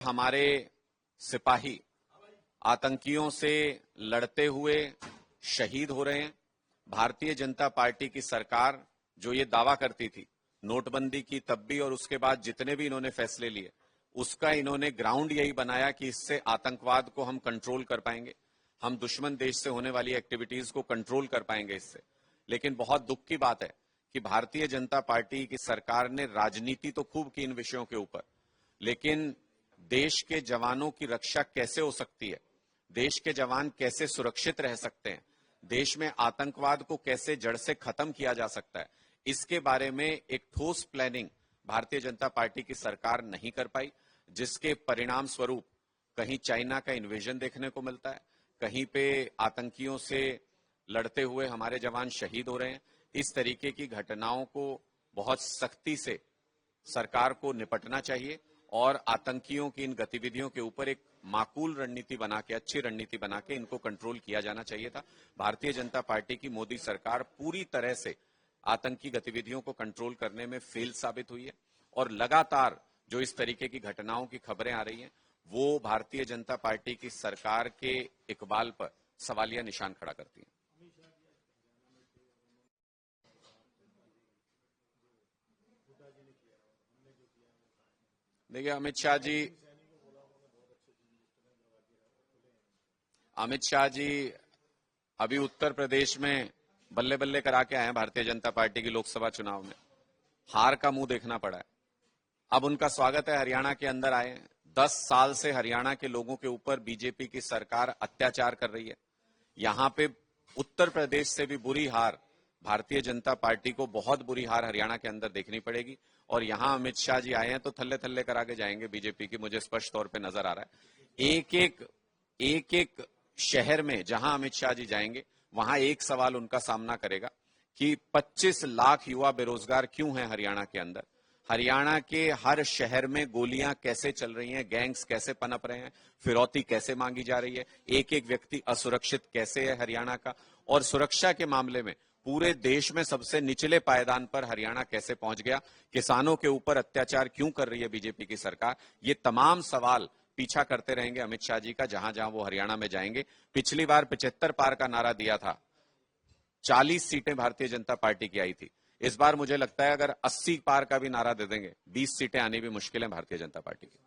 हमारे सिपाही आतंकियों से लड़ते हुए शहीद हो रहे हैं। भारतीय जनता पार्टी की सरकार जो ये दावा करती थी नोटबंदी की तब भी और उसके बाद जितने भी इन्होंने फैसले लिए, उसका इन्होंने ग्राउंड यही बनाया कि इससे आतंकवाद को हम कंट्रोल कर पाएंगे, हम दुश्मन देश से होने वाली एक्टिविटीज को कंट्रोल कर पाएंगे इससे। लेकिन बहुत दुख की बात है कि भारतीय जनता पार्टी की सरकार ने राजनीति तो खूब की इन विषयों के ऊपर, लेकिन देश के जवानों की रक्षा कैसे हो सकती है, देश के जवान कैसे सुरक्षित रह सकते हैं, देश में आतंकवाद को कैसे जड़ से खत्म किया जा सकता है, इसके बारे में एक ठोस प्लानिंग भारतीय जनता पार्टी की सरकार नहीं कर पाई, जिसके परिणाम स्वरूप कहीं चाइना का इन्वेजन देखने को मिलता है, कहीं पे आतंकियों से लड़ते हुए हमारे जवान शहीद हो रहे हैं। इस तरीके की घटनाओं को बहुत सख्ती से सरकार को निपटना चाहिए और आतंकियों की इन गतिविधियों के ऊपर एक माकूल रणनीति बना के, अच्छी रणनीति बना के इनको कंट्रोल किया जाना चाहिए था। भारतीय जनता पार्टी की मोदी सरकार पूरी तरह से आतंकी गतिविधियों को कंट्रोल करने में फेल साबित हुई है और लगातार जो इस तरीके की घटनाओं की खबरें आ रही हैं वो भारतीय जनता पार्टी की सरकार के इकबाल पर सवालिया निशान खड़ा करती हैं। देखिए, अमित शाह जी अभी उत्तर प्रदेश में बल्ले बल्ले करा के आए हैं भारतीय जनता पार्टी की लोकसभा चुनाव में। हार का मुंह देखना पड़ा है। अब उनका स्वागत है, हरियाणा के अंदर आए हैं। 10 साल से हरियाणा के लोगों के ऊपर बीजेपी की सरकार अत्याचार कर रही है। यहां पे उत्तर प्रदेश से भी बुरी हार भारतीय जनता पार्टी को, बहुत बुरी हार हरियाणा के अंदर देखनी पड़ेगी। और यहां अमित शाह जी आए हैं तो थल्ले थल्ले करा के जाएंगे बीजेपी की, मुझे स्पष्ट तौर पे नजर आ रहा है। एक एक शहर में जहां अमित शाह जी जाएंगे वहां एक सवाल उनका सामना करेगा कि 25 लाख युवा बेरोजगार क्यों हैं हरियाणा के अंदर, हरियाणा के हर शहर में गोलियां कैसे चल रही हैं, गैंग्स कैसे पनप रहे हैं, फिरौती कैसे मांगी जा रही है, एक एक व्यक्ति असुरक्षित कैसे है हरियाणा का, और सुरक्षा के मामले में पूरे देश में सबसे निचले पायदान पर हरियाणा कैसे पहुंच गया, किसानों के ऊपर अत्याचार क्यों कर रही है बीजेपी की सरकार। ये तमाम सवाल पीछा करते रहेंगे अमित शाह जी का जहां जहां वो हरियाणा में जाएंगे। पिछली बार 75 पार का नारा दिया था, 40 सीटें भारतीय जनता पार्टी की आई थी। इस बार मुझे लगता है अगर 80 पार का भी नारा दे देंगे, 20 सीटें आनी भी मुश्किल है भारतीय जनता पार्टी की।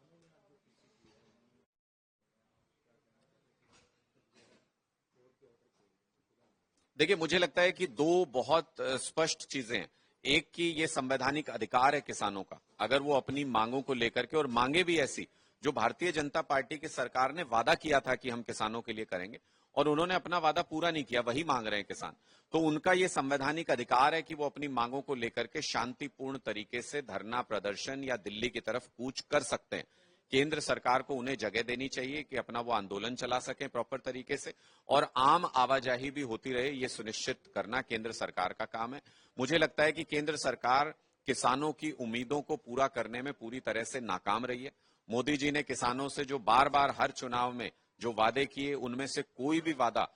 देखिए, मुझे लगता है कि दो बहुत स्पष्ट चीजें हैं। एक की ये संवैधानिक अधिकार है किसानों का, अगर वो अपनी मांगों को लेकर के, और मांगे भी ऐसी जो भारतीय जनता पार्टी की सरकार ने वादा किया था कि हम किसानों के लिए करेंगे और उन्होंने अपना वादा पूरा नहीं किया, वही मांग रहे हैं किसान। तो उनका ये संवैधानिक अधिकार है कि वो अपनी मांगों को लेकर के शांतिपूर्ण तरीके से धरना प्रदर्शन या दिल्ली की तरफ कूच कर सकते हैं। केंद्र सरकार को उन्हें जगह देनी चाहिए कि अपना वो आंदोलन चला सकें प्रॉपर तरीके से, और आम आवाजाही भी होती रहे, ये सुनिश्चित करना केंद्र सरकार का काम है। मुझे लगता है कि केंद्र सरकार किसानों की उम्मीदों को पूरा करने में पूरी तरह से नाकाम रही है। मोदी जी ने किसानों से जो बार बार हर चुनाव में जो वादे किए, उनमें से कोई भी वादा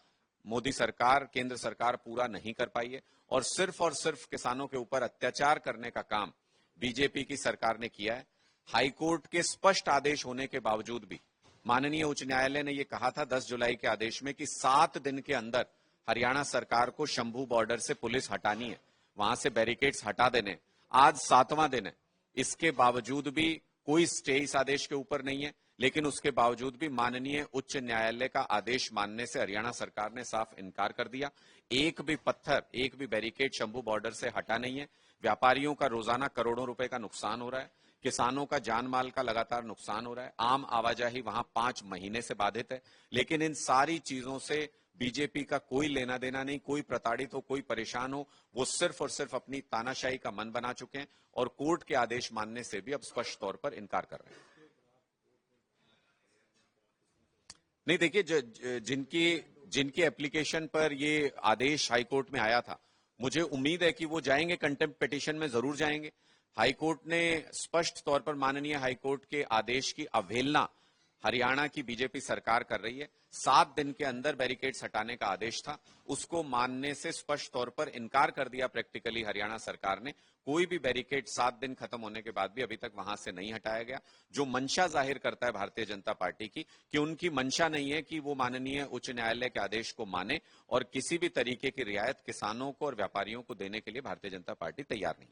मोदी सरकार, केंद्र सरकार पूरा नहीं कर पाई है और सिर्फ किसानों के ऊपर अत्याचार करने का काम बीजेपी की सरकार ने किया है। हाईकोर्ट के स्पष्ट आदेश होने के बावजूद भी माननीय उच्च न्यायालय ने यह कहा था 10 जुलाई के आदेश में कि 7 दिन के अंदर हरियाणा सरकार को शंभू बॉर्डर से पुलिस हटानी है, वहां से बैरिकेड्स हटा देने। आज 7वां दिन है, इसके बावजूद भी कोई स्टे इस आदेश के ऊपर नहीं है, लेकिन उसके बावजूद भी माननीय उच्च न्यायालय का आदेश मानने से हरियाणा सरकार ने साफ इनकार कर दिया। एक भी पत्थर, एक भी बैरिकेड शंभू बॉर्डर से हटा नहीं है। व्यापारियों का रोजाना करोड़ों रुपए का नुकसान हो रहा है, किसानों का जान माल का लगातार नुकसान हो रहा है, आम आवाजाही वहां 5 महीने से बाधित है। लेकिन इन सारी चीजों से बीजेपी का कोई लेना देना नहीं, कोई प्रताड़ित हो, कोई परेशान हो, वो सिर्फ और सिर्फ अपनी तानाशाही का मन बना चुके हैं और कोर्ट के आदेश मानने से भी अब स्पष्ट तौर पर इनकार कर रहे हैं। नहीं, देखिए, जिनकी एप्लीकेशन पर ये आदेश हाईकोर्ट में आया था, मुझे उम्मीद है कि वो जाएंगे, कंटेम्प्ट पिटीशन में जरूर जाएंगे। हाईकोर्ट ने स्पष्ट तौर पर माननीय हाईकोर्ट के आदेश की अवहेलना हरियाणा की बीजेपी सरकार कर रही है। 7 दिन के अंदर बैरिकेड्स हटाने का आदेश था, उसको मानने से स्पष्ट तौर पर इनकार कर दिया प्रैक्टिकली हरियाणा सरकार ने। कोई भी बैरिकेड 7 दिन खत्म होने के बाद भी अभी तक वहां से नहीं हटाया गया, जो मंशा जाहिर करता है भारतीय जनता पार्टी की कि उनकी मंशा नहीं है कि वो माननीय उच्च न्यायालय के आदेश को माने और किसी भी तरीके की रियायत किसानों को और व्यापारियों को देने के लिए भारतीय जनता पार्टी तैयार नहीं है।